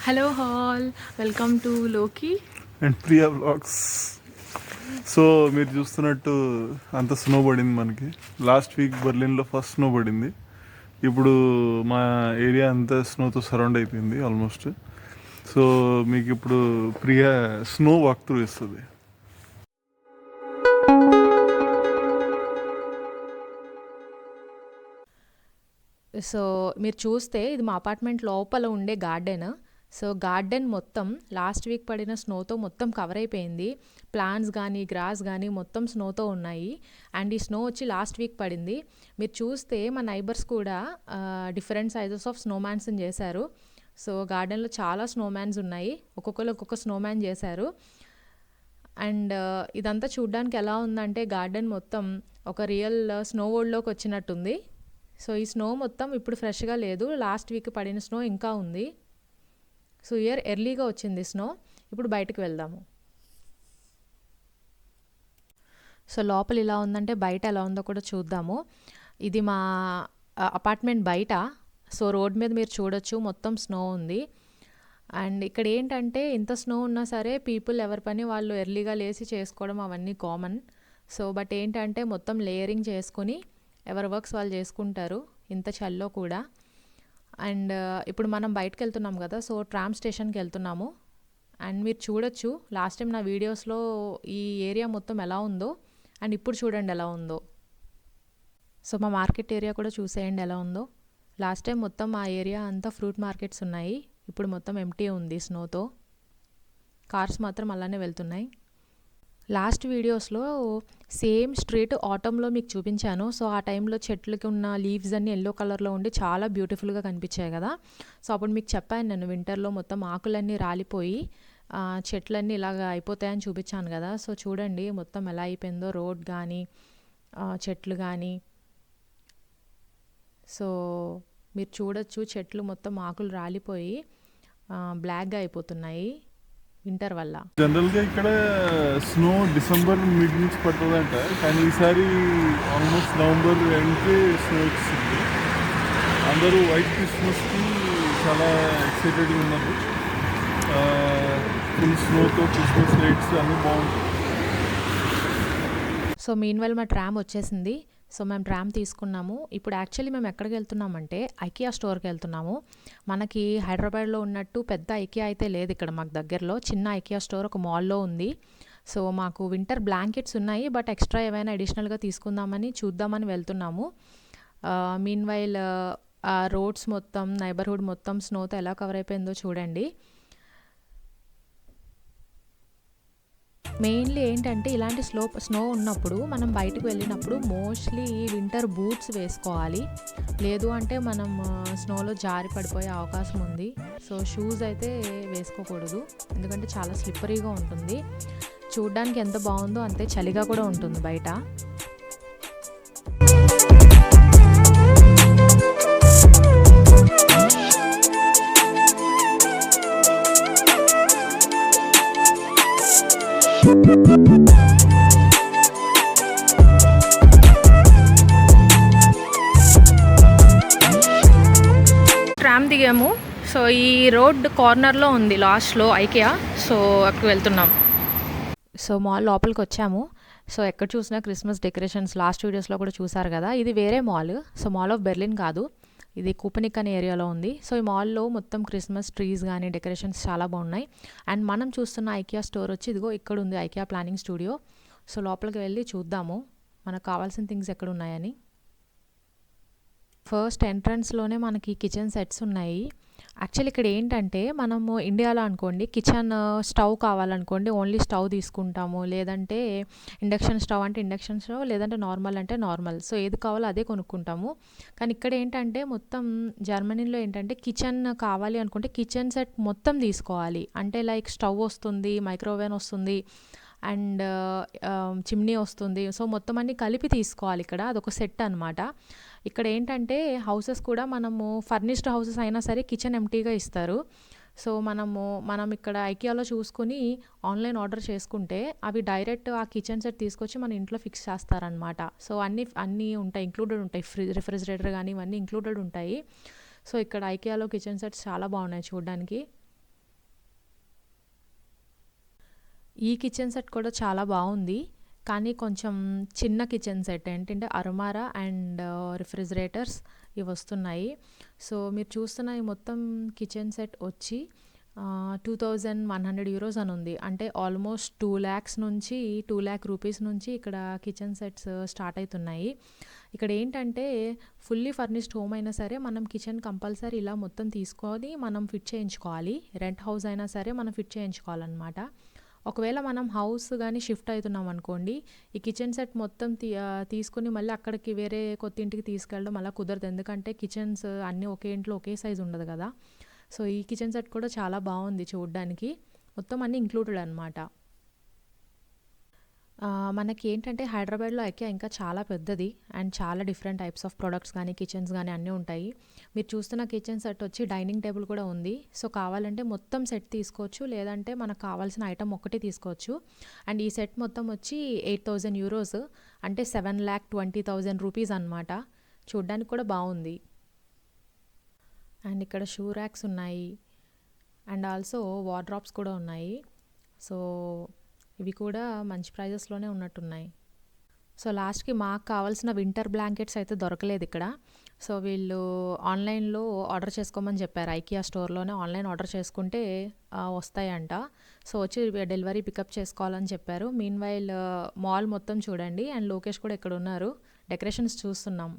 Hello hall, welcome to లోకి and Priya vlogs. So మీరు చూస్తున్నట్టు అంత స్నో పడింది మనకి. లాస్ట్ వీక్ బర్లిన్లో ఫస్ట్ స్నో పడింది. ఇప్పుడు మా ఏరియా అంతా స్నోతో సరౌండ్ అయిపోయింది ఆల్మోస్ట్. సో మీకు ఇప్పుడు ప్రియా స్నో వాక్ త్రూ ఇస్తుంది. సో మీరు చూస్తే ఇది మా అపార్ట్మెంట్ లోపల ఉండే గార్డెన్. సో గార్డెన్ మొత్తం లాస్ట్ వీక్ పడిన స్నోతో మొత్తం కవర్ అయిపోయింది. ప్లాంట్స్ కానీ గ్రాస్ కానీ మొత్తం స్నోతో ఉన్నాయి. అండ్ ఈ స్నో వచ్చి లాస్ట్ వీక్ పడింది. మీరు చూస్తే మా నైబర్స్ కూడా డిఫరెంట్ సైజెస్ ఆఫ్ స్నోమ్యాన్స్ని చేశారు. సో గార్డెన్లో చాలా స్నోమ్యాన్స్ ఉన్నాయి, ఒక్కొక్కరు ఒక్కొక్క స్నోమ్యాన్ చేశారు. అండ్ ఇదంతా చూడ్డానికి ఎలా ఉందంటే గార్డెన్ మొత్తం ఒక రియల్ స్నో వరల్డ్లోకి వచ్చినట్టుంది. సో ఈ స్నో మొత్తం ఇప్పుడు ఫ్రెష్గా లేదు, లాస్ట్ వీక్ పడిన స్నో ఇంకా ఉంది. సో ఇయర్ ఎర్లీగా వచ్చింది స్నో. ఇప్పుడు బయటకు వెళ్దాము. సో లోపల ఇలా ఉందంటే బయట ఎలా ఉందో కూడా చూద్దాము. ఇది మా అపార్ట్మెంట్ బయట. సో రోడ్ మీద మీరు చూడొచ్చు మొత్తం స్నో ఉంది. అండ్ ఇక్కడ ఏంటంటే ఇంత స్నో ఉన్నా సరే పీపుల్ ఎవరి పని వాళ్ళు ఎర్లీగా లేచి చేసుకోవడం అవన్నీ కామన్. సో బట్ ఏంటంటే మొత్తం లేయరింగ్ చేసుకొని ఎవరి వర్క్స్ వాళ్ళు చేసుకుంటారు ఇంత చల్లో కూడా. అండ్ ఇప్పుడు మనం బయటకు వెళ్తున్నాం కదా, సో ట్రామ్ స్టేషన్కి వెళ్తున్నాము. అండ్ మీరు చూడొచ్చు లాస్ట్ టైం నా వీడియోస్లో ఈ ఏరియా మొత్తం ఎలా ఉందో, అండ్ ఇప్పుడు చూడండి ఎలా ఉందో. సో మా మార్కెట్ ఏరియా కూడా చూసేయండి ఎలా ఉందో. లాస్ట్ టైం మొత్తం ఆ ఏరియా అంతా ఫ్రూట్ మార్కెట్స్ ఉన్నాయి, ఇప్పుడు మొత్తం ఎంటీ ఉంది స్నోతో. కార్స్ మాత్రం అలానే వెళ్తున్నాయి. లాస్ట్ వీడియోస్లో సేమ్ స్ట్రీట్ ఆటంలో మీకు చూపించాను. సో ఆ టైంలో చెట్లకి ఉన్న లీవ్స్ అన్నీ ఎల్లో కలర్లో ఉండి చాలా బ్యూటిఫుల్గా కనిపించాయి కదా. సో అప్పుడు మీకు చెప్పాను నేను వింటర్లో మొత్తం ఆకులన్నీ రాలిపోయి చెట్లన్నీ ఇలాగ అయిపోతాయని చూపించాను కదా. సో చూడండి మొత్తం ఎలా అయిపోయిందో, రోడ్ కానీ చెట్లు కానీ. సో మీరు చూడొచ్చు చెట్లు మొత్తం ఆకులు రాలిపోయి బ్లాక్గా అయిపోతున్నాయి వింటర్ వల్ల. జనరల్గా ఇక్కడ స్నో డిసెంబర్ మిడ్ నుంచి పడుతుందంట, కానీ ఈసారి ఆల్మోస్ట్ నవంబర్ ఎండ్కి స్నో వచ్చింది. అందరూ వైట్ క్రిస్మస్కి చాలా ఎక్సైటెడ్గా ఉన్నారు. ఫుల్ స్నోతో క్రిస్మస్ లైట్స్ అన్నీ బాగుంటాయి. సో మీన్వైల్ మా ట్రామ్ వచ్చేసింది. సో మేము ట్రామ్ తీసుకున్నాము. ఇప్పుడు యాక్చువల్లీ మేము ఎక్కడికి వెళ్తున్నామంటే ఐకియా స్టోర్కి వెళ్తున్నాము. మనకి హైదరాబాద్లో ఉన్నట్టు పెద్ద ఐకియా అయితే లేదు ఇక్కడ మాకు దగ్గరలో. చిన్న ఐకియా స్టోర్ ఒక మాల్లో ఉంది. సో మాకు వింటర్ బ్లాంకెట్స్ ఉన్నాయి, బట్ ఎక్స్ట్రా ఏమైనా అడిషనల్గా తీసుకుందామని చూద్దామని వెళ్తున్నాము. మీన్వైల్ రోడ్స్ మొత్తం నైబర్హుడ్ మొత్తం స్నోతో ఎలా కవర్ అయిపోయిందో చూడండి. మెయిన్లీ ఏంటంటే ఇలాంటి స్నో ఉన్నప్పుడు మనం బయటకు వెళ్ళినప్పుడు మోస్ట్లీ వింటర్ బూట్స్ వేసుకోవాలి, లేదు అంటే మనం స్నోలో జారి పడిపోయే అవకాశం ఉంది. సో షూస్ అయితే వేసుకోకూడదు, ఎందుకంటే చాలా స్లిప్పరీగా ఉంటుంది. చూడ్డానికి ఎంత బాగుందో అంతే చలిగా కూడా ఉంటుంది బయట. ట్రామ్ దిగాము. సో ఈ రోడ్ కార్నర్లో ఉంది లాస్ట్లో ఐకియా. సో అక్కడికి వెళ్తున్నాం. సో మాల్ లోపలికి వచ్చాము. సో ఎక్కడ చూసినా క్రిస్మస్ డెకరేషన్స్ లాస్ట్ వీడియోస్లో కూడా చూసారు కదా. ఇది వేరే mall. So mall of Berlin కాదు, ఇది కూపనిక్ అనే ఏరియాలో ఉంది. సో ఈ మాల్లో మొత్తం క్రిస్మస్ ట్రీస్ కానీ డెకరేషన్స్ చాలా బాగున్నాయి. అండ్ మనం చూస్తున్న ఐకియా స్టోర్ వచ్చి ఇదిగో ఇక్కడ ఉంది, ఐకియా ప్లానింగ్ స్టూడియో. సో లోపలికి వెళ్ళి చూద్దాము మనకు కావాల్సిన థింగ్స్ ఎక్కడ ఉన్నాయని. ఫస్ట్ ఎంట్రన్స్లోనే మనకి కిచెన్ సెట్స్ ఉన్నాయి. యాక్చువల్లీ ఇక్కడ ఏంటంటే మనము ఇండియాలో అనుకోండి కిచెన్ స్టవ్ కావాలనుకోండి ఓన్లీ స్టవ్ తీసుకుంటాము, లేదంటే ఇండక్షన్ స్టవ్ అంటే ఇండక్షన్ స్టవ్, లేదంటే నార్మల్ అంటే నార్మల్. సో ఏది కావాలో అదే కొనుక్కుంటాము. కానీ ఇక్కడ ఏంటంటే మొత్తం జర్మనీలో ఏంటంటే కిచెన్ కావాలి అనుకుంటే కిచెన్ సెట్ మొత్తం తీసుకోవాలి. అంటే లైక్ స్టవ్ వస్తుంది, మైక్రోవేవ్ వస్తుంది, అండ్ చిమ్నీ వస్తుంది. సో మొత్తం అన్నీ కలిపి తీసుకోవాలి ఇక్కడ, అదొక సెట్ అనమాట. ఇక్కడ ఏంటంటే హౌసెస్ కూడా మనము ఫర్నిష్డ్ హౌసెస్ అయినా సరే కిచెన్ ఎంటీగా ఇస్తారు. సో మనం ఇక్కడ ఐకియాలో చూసుకుని ఆన్లైన్ ఆర్డర్ చేసుకుంటే అవి డైరెక్ట్ ఆ కిచెన్ సెట్ తీసుకొచ్చి మన ఇంట్లో ఫిక్స్ చేస్తారనమాట. సో అన్నీ ఉంటాయి, ఇంక్లూడెడ్ ఉంటాయి. రిఫ్రిజిరేటర్ కానీ ఇవన్నీ ఇంక్లూడెడ్ ఉంటాయి. సో ఇక్కడ ఐకియాలో కిచెన్ సెట్స్ చాలా బాగున్నాయి చూడడానికి. ఈ కిచెన్ సెట్ కూడా చాలా బాగుంది, కానీ కొంచెం చిన్న కిచెన్ సెట్. ఏంటంటే అరమారా అండ్ రిఫ్రిజిరేటర్స్ ఇవి వస్తున్నాయి. సో మీరు చూస్తున్న ఈ మొత్తం కిచెన్ సెట్ వచ్చి 2100 యూరోస్ అని ఉంది. అంటే ఆల్మోస్ట్ 2 lakhs నుంచి 2 lakh రూపీస్ నుంచి ఇక్కడ కిచెన్ సెట్స్ స్టార్ట్ అవుతున్నాయి. ఇక్కడ ఏంటంటే ఫుల్లీ ఫర్నిష్డ్ హోమ్ అయినా సరే మనం కిచెన్ కంపల్సరీ ఇలా మొత్తం తీసుకొని మనం ఫిట్ చేయించుకోవాలి. రెంట్ హౌస్ అయినా సరే మనం ఫిట్ చేయించుకోవాలన్నమాట. ఒకవేళ మనం హౌస్ కానీ షిఫ్ట్ అవుతున్నాం అనుకోండి, ఈ కిచెన్ సెట్ మొత్తం తీసుకుని మళ్ళీ అక్కడికి వేరే కొత్త ఇంటికి తీసుకెళ్ళడం అలా కుదరదు. ఎందుకంటే కిచెన్స్ అన్నీ ఒకే ఇంట్లో ఒకే సైజు ఉండదు కదా. సో ఈ కిచెన్ సెట్ కూడా చాలా బాగుంది చూడడానికి, మొత్తం అన్నీ ఇంక్లూడెడ్ అనమాట. మనకి ఏంటంటే హైదరాబాద్లో ఐకియా ఇంకా చాలా పెద్దది అండ్ చాలా డిఫరెంట్ టైప్స్ ఆఫ్ ప్రొడక్ట్స్ కానీ కిచెన్స్ కానీ అన్నీ ఉంటాయి. మీరు చూస్తున్న కిచెన్ సెట్ వచ్చి డైనింగ్ టేబుల్ కూడా ఉంది. సో కావాలంటే మొత్తం సెట్ తీసుకోవచ్చు, లేదంటే మనకు కావాల్సిన ఐటమ్ ఒక్కటి తీసుకోవచ్చు. అండ్ ఈ సెట్ మొత్తం వచ్చి 8000 యూరోస్, అంటే 7,20,000 రూపీస్ అనమాట. చూడ్డానికి కూడా బాగుంది. అండ్ ఇక్కడ షూ ర్యాక్స్ ఉన్నాయి అండ్ ఆల్సో వార్డ్రాప్స్ కూడా ఉన్నాయి. సో ఇవి కూడా మంచి ప్రైజెస్లోనే ఉన్నట్టున్నాయి. సో లాస్ట్కి మాకు కావాల్సిన వింటర్ బ్లాంకెట్స్ అయితే దొరకలేదు ఇక్కడ. సో వీళ్ళు ఆన్లైన్లో ఆర్డర్ చేసుకోమని చెప్పారు. ఐకియా స్టోర్లోనే ఆన్లైన్ ఆర్డర్ చేసుకుంటే వస్తాయంట. సో వచ్చి డెలివరీ పికప్ చేసుకోవాలని చెప్పారు. మీన్ వైల్ మాల్ మొత్తం చూడండి అండ్ లోకేష్ కూడా ఇక్కడ ఉన్నారు, డెకరేషన్స్ చూస్తున్నాం.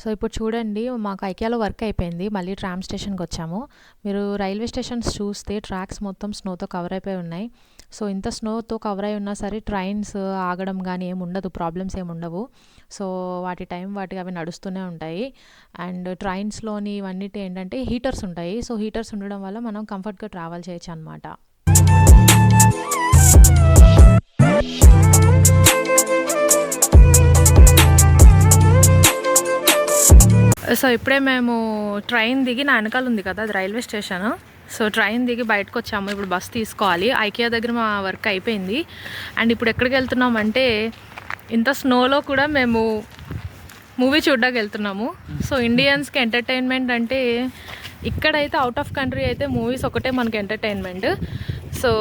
సో ఇప్పుడు చూడండి, మాకు ఐకియాలో వర్క్ అయిపోయింది, మళ్ళీ ట్రామ్ స్టేషన్కి వచ్చాము. మీరు రైల్వే స్టేషన్స్ చూస్తే ట్రాక్స్ మొత్తం స్నోతో కవర్ అయిపోయి ఉన్నాయి. సో ఇంత స్నోతో కవర్ అయి ఉన్నా సరే ట్రైన్స్ ఆగడం కానీ ఏమి ఉండదు, ప్రాబ్లమ్స్ ఏమి ఉండవు. సో వాటి టైం వాటికి అవి నడుస్తూనే ఉంటాయి. అండ్ ట్రైన్స్లోని ఇవన్నిటి ఏంటంటే హీటర్స్ ఉంటాయి. సో హీటర్స్ ఉండడం వల్ల మనం కంఫర్ట్గా ట్రావెల్ చేయొచ్చు అనమాట. సో ఇప్పుడే మేము ట్రైన్ దిగి, నా వెనకాల ఉంది కదా అది రైల్వే స్టేషన్. సో ట్రైన్ దిగి బయటకు వచ్చాము. ఇప్పుడు బస్ తీసుకోవాలి. ఐకియా దగ్గర మా వర్క్ అయిపోయింది. అండ్ ఇప్పుడు ఎక్కడికి వెళ్తున్నామంటే ఇంత స్నోలో కూడా మేము మూవీ చూడడానికి వెళ్తున్నాము. సో ఇండియన్స్కి ఎంటర్టైన్మెంట్ అంటే ఇక్కడైతే అవుట్ ఆఫ్ కంట్రీ అయితే మూవీస్ ఒకటే మనకి ఎంటర్టైన్మెంట్. సో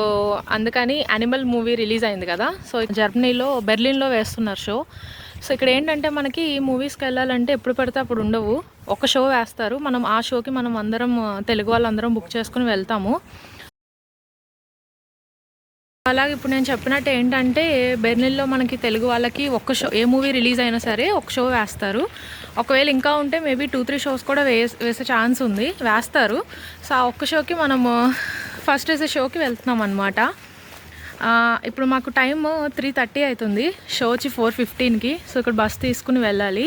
అందుకని యానిమల్ మూవీ రిలీజ్ అయింది కదా. సో జర్మనీలో బెర్లిన్లో వేస్తున్నారు షో. సో ఇక్కడ ఏంటంటే మనకి మూవీస్కి వెళ్ళాలంటే ఎప్పుడు పడితే అప్పుడు ఉండవు, ఒక షో వేస్తారు. మనం ఆ షోకి మనం అందరం తెలుగు వాళ్ళందరం బుక్ చేసుకుని వెళ్తాము. అలాగే ఇప్పుడు నేను చెప్పినట్టు ఏంటంటే బెర్లిన్లో మనకి తెలుగు వాళ్ళకి ఒక్క షో, ఏ మూవీ రిలీజ్ అయినా సరే ఒక షో వేస్తారు. ఒకవేళ ఇంకా ఉంటే మేబీ 2-3 షోస్ కూడా వేసే ఛాన్స్ ఉంది, వేస్తారు. సో ఆ ఒక్క షోకి మనము ఫస్ట్ వేసే షోకి వెళ్తున్నాం అనమాట. ఇప్పుడు మాకు టైము 3:30 అవుతుంది, షో వచ్చి 4:15కి. సో ఇక్కడ బస్ తీసుకుని వెళ్ళాలి.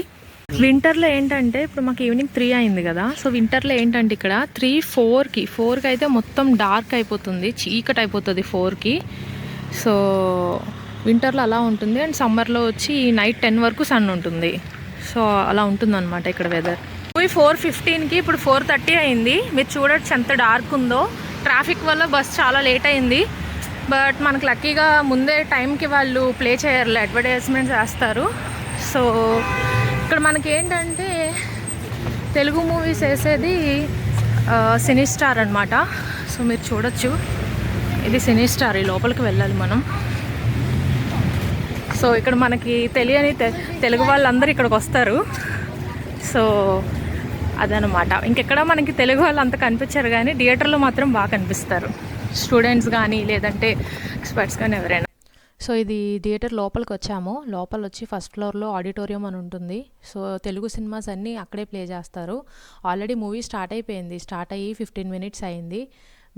వింటర్లో ఏంటంటే ఇప్పుడు మాకు ఈవినింగ్ 3 అయింది కదా. సో వింటర్లో ఏంటంటే ఇక్కడ 3-4కి అయితే మొత్తం డార్క్ అయిపోతుంది, చీకటి అయిపోతుంది 4కి. సో వింటర్లో అలా ఉంటుంది. అండ్ సమ్మర్లో వచ్చి నైట్ 10 వరకు సన్ ఉంటుంది. సో అలా ఉంటుందన్నమాట ఇక్కడ వెదర్. 4:15కి ఇప్పుడు 4:30 అయింది. మీరు చూడొచ్చు ఎంత డార్క్ ఉందో. ట్రాఫిక్ వల్ల బస్ చాలా లేట్ అయింది. బట్ మనకు లక్కీగా ముందే టైంకి వాళ్ళు ప్లే చేయరు, అడ్వర్టైజ్మెంట్స్ వేస్తారు. సో ఇక్కడ మనకి ఏంటంటే తెలుగు మూవీస్ వేసేది సినీ స్టార్ అనమాట. సో మీరు చూడొచ్చు, ఇది సినీ స్టార్. ఈ లోపలికి వెళ్ళాలి మనం. సో ఇక్కడ మనకి తెలియని తెలుగు వాళ్ళందరూ ఇక్కడికి వస్తారు. సో అదనమాట. ఇంకెక్కడ మనకి తెలుగు వాళ్ళు అంత కనిపించారు, కానీ థియేటర్లో మాత్రం బాగా కనిపిస్తారు, స్టూడెంట్స్ కానీ లేదంటే ఎక్స్పర్ట్స్ కానీ ఎవరైనా. సో ఇది థియేటర్ లోపలికి వచ్చాము. లోపల వచ్చి ఫస్ట్ ఫ్లోర్లో ఆడిటోరియం అని ఉంటుంది. సో తెలుగు సినిమాస్ అన్నీ అక్కడే ప్లే చేస్తారు. ఆల్రెడీ మూవీ స్టార్ట్ అయిపోయింది, స్టార్ట్ అయ్యి 15 minutes అయింది.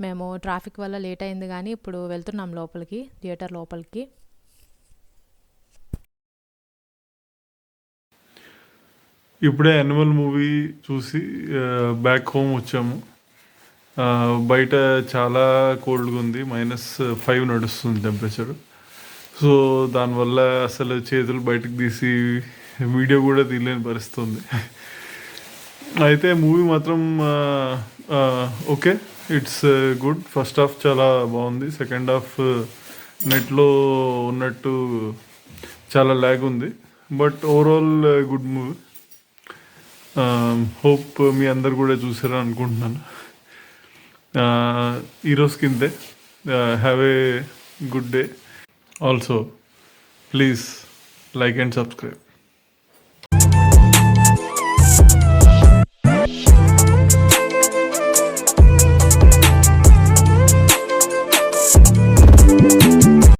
మేము ట్రాఫిక్ వల్ల లేట్ అయింది, కానీ ఇప్పుడు వెళ్తున్నాం లోపలికి, థియేటర్ లోపలికి. ఇప్పుడే యానిమల్ మూవీ చూసి బ్యాక్ హోమ్ వచ్చాము. బయట చాలా కోల్డ్గా ఉంది, -5 నడుస్తుంది టెంపరేచర్. సో దానివల్ల అసలు చేతులు బయటకు తీసి వీడియో కూడా తీయలేని పరిస్థితి ఉంది. అయితే మూవీ మాత్రం okay, it's good. First half చాలా బాగుంది, సెకండ్ హాఫ్ నెట్లో ఉన్నట్టు చాలా ల్యాగ్ ఉంది. But overall good movie. Hope మీ అందరు కూడా చూసారని అనుకుంటున్నాను. ఈరోజుకి ఇంతే. Have a good day. Also please like and subscribe.